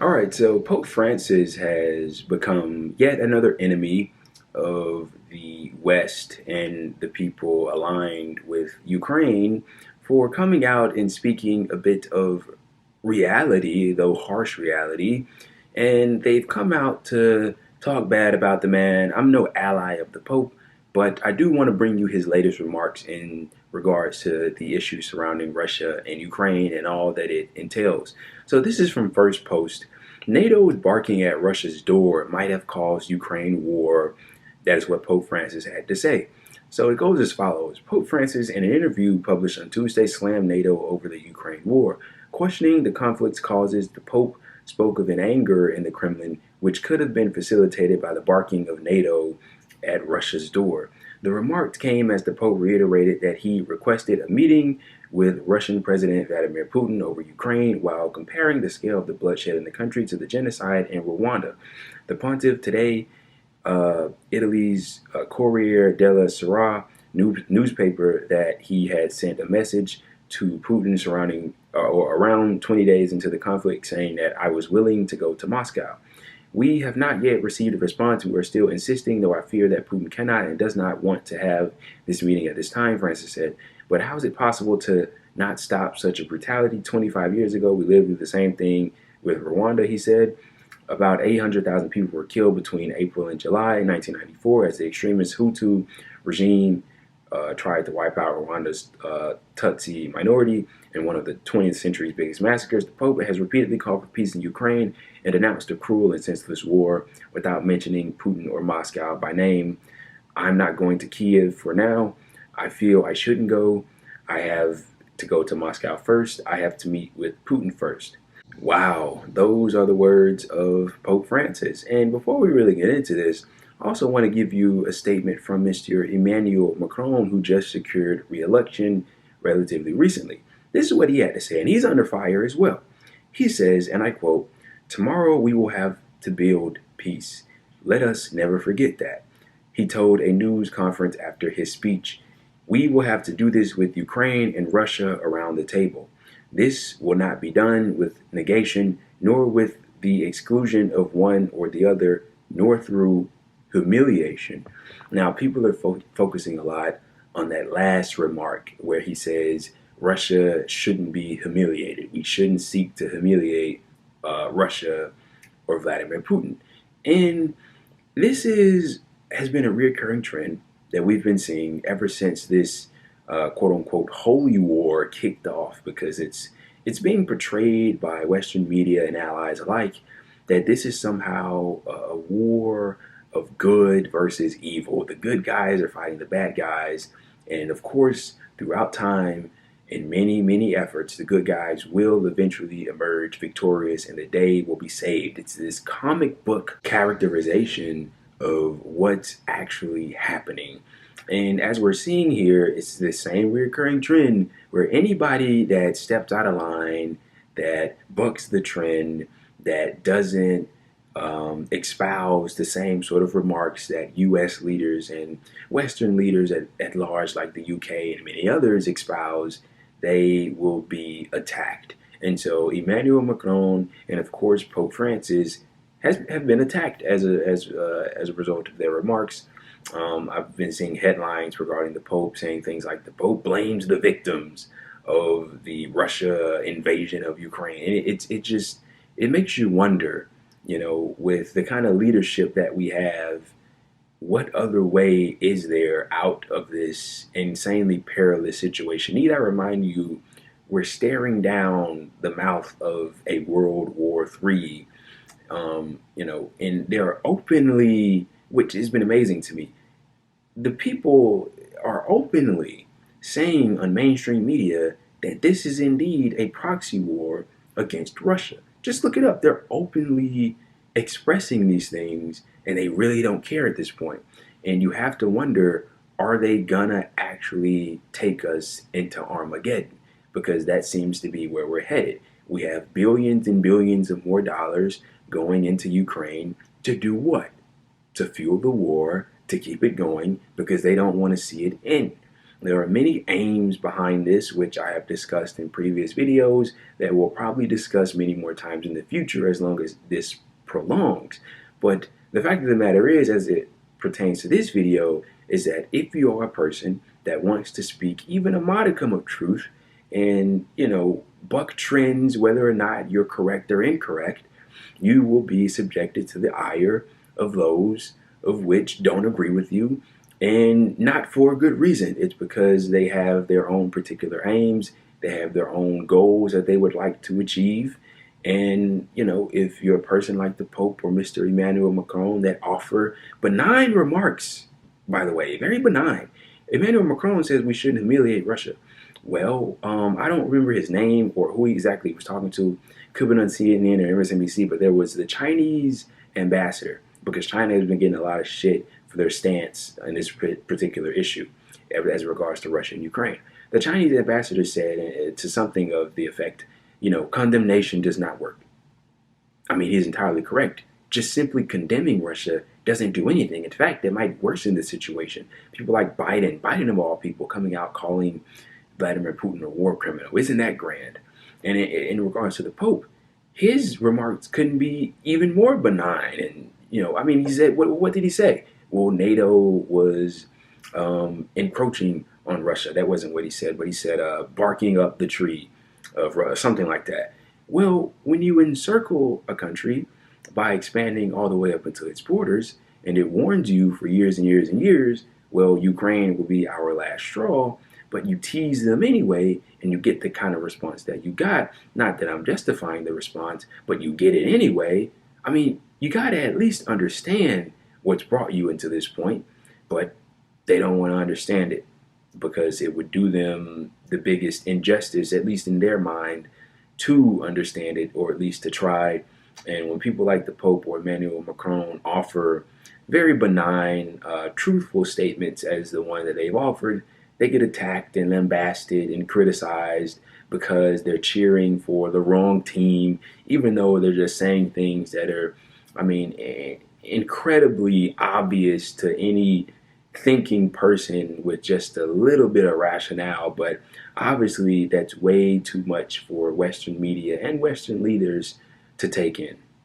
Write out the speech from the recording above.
All right, so Pope Francis has become yet another enemy of the West and the people aligned with Ukraine for coming out and speaking a bit of reality, though harsh reality. And they've come out to talk bad about the man. I'm no ally of the Pope, but I do want to bring you his latest remarks in regards to the issues surrounding Russia and Ukraine and all that it entails. So this is from First Post. NATO barking at Russia's door might have caused Ukraine war. That is what Pope Francis had to say. So it goes as follows. Pope Francis, in an interview published on Tuesday, slammed NATO over the Ukraine war. Questioning the conflict's causes, the Pope spoke of an anger in the Kremlin, which could have been facilitated by the barking of NATO at Russia's door. The remarks came as the Pope reiterated that he requested a meeting with Russian President Vladimir Putin over Ukraine while comparing the scale of the bloodshed in the country to the genocide in Rwanda. The pontiff today, Italy's Corriere della Sera newspaper, that he had sent a message to Putin surrounding or around 20 days into the conflict saying that I was willing to go to Moscow. We have not yet received a response. We are still insisting, though I fear that Putin cannot and does not want to have this meeting at this time, Francis said. But how is it possible to not stop such a brutality? 25 years ago, we lived through the same thing with Rwanda, he said. About 800,000 people were killed between April and July 1994 as the extremist Hutu regime tried to wipe out Rwanda's Tutsi minority in one of the 20th century's biggest massacres. The Pope has repeatedly called for peace in Ukraine and denounced a cruel and senseless war without mentioning Putin or Moscow by name. I'm not going to Kiev for now. I feel I shouldn't go. I have to go to Moscow first. I have to meet with Putin first. Wow, those are the words of Pope Francis. And before we really get into this, I also want to give you a statement from Mr. Emmanuel Macron, who just secured re-election relatively recently. This is what he had to say, and he's under fire as well. He says, and I quote, "Tomorrow we will have to build peace. Let us never forget that." He told a news conference after his speech, "We will have to do this with Ukraine and Russia around the table. This will not be done with negation, nor with the exclusion of one or the other, nor through humiliation." Now, people are focusing a lot on that last remark where he says Russia shouldn't be humiliated. We shouldn't seek to humiliate Russia or Vladimir Putin. And this has been a recurring trend that we've been seeing ever since this quote unquote holy war kicked off, because it's being portrayed by Western media and allies alike that this is somehow a war of good versus evil. The good guys are fighting the bad guys, and of course, throughout time, in many efforts, the good guys will eventually emerge victorious and the day will be saved. It's this comic book characterization of what's actually happening. And as we're seeing here, it's the same recurring trend where anybody that steps out of line, that bucks the trend, that doesn't espouse the same sort of remarks that U.S. leaders and Western leaders at large, like the UK and many others, espouse, they will be attacked. And so Emmanuel Macron and, of course, Pope Francis have been attacked as a result of their remarks. I've been seeing headlines regarding the Pope saying things like the Pope blames the victims of the Russia invasion of Ukraine. And it makes you wonder, with the kind of leadership that we have, what other way is there out of this insanely perilous situation? Need I remind you, we're staring down the mouth of a World War III, and they're openly, which has been amazing to me, the people are openly saying on mainstream media that this is indeed a proxy war against Russia. Just look it up. They're openly expressing these things, and they really don't care at this point. And you have to wonder, are they gonna actually take us into Armageddon? Because that seems to be where we're headed. We have billions and billions of more dollars going into Ukraine to do what? To fuel the war, to keep it going, because they don't want to see it end. There are many aims behind this, which I have discussed in previous videos that we'll probably discuss many more times in the future as long as this prolongs. But the fact of the matter is, as it pertains to this video, is that if you are a person that wants to speak even a modicum of truth and, buck trends, whether or not you're correct or incorrect, you will be subjected to the ire of those of which don't agree with you, and not for a good reason. It's because they have their own particular aims, they have their own goals that they would like to achieve. And, if you're a person like the Pope or Mr. Emmanuel Macron that offer benign remarks, by the way, very benign. Emmanuel Macron says we shouldn't humiliate Russia. Well, I don't remember his name or who he exactly was talking to. Could have been on CNN or MSNBC, but there was the Chinese ambassador, because China has been getting a lot of shit for their stance on this particular issue as regards to Russia and Ukraine. The Chinese ambassador said to something of the effect, condemnation does not work. I mean, he's entirely correct. Just simply condemning Russia doesn't do anything. In fact, it might worsen the situation. People like Biden of all people, coming out calling Vladimir Putin a war criminal. Isn't that grand? And in regards to the Pope, his remarks couldn't be even more benign. And, he said, what did he say? Well, Nato was encroaching on Russia. That wasn't what he said, but he said barking up the tree of something like that. Well, when you encircle a country by expanding all the way up into its borders, and it warns you for years and years and years, well, Ukraine will be our last straw, but you tease them anyway, and you get the kind of response that you got. Not that I'm justifying the response, but you get it anyway. I mean, you got to at least understand what's brought you into this point, but they don't want to understand it because it would do them the biggest injustice, at least in their mind, to understand it, or at least to try. And when people like the Pope or Emmanuel Macron offer very benign, truthful statements as the one that they've offered, they get attacked and lambasted and criticized because they're cheering for the wrong team, even though they're just saying things that are, incredibly obvious to any thinking person with just a little bit of rationale. But obviously that's way too much for Western media and Western leaders to take in.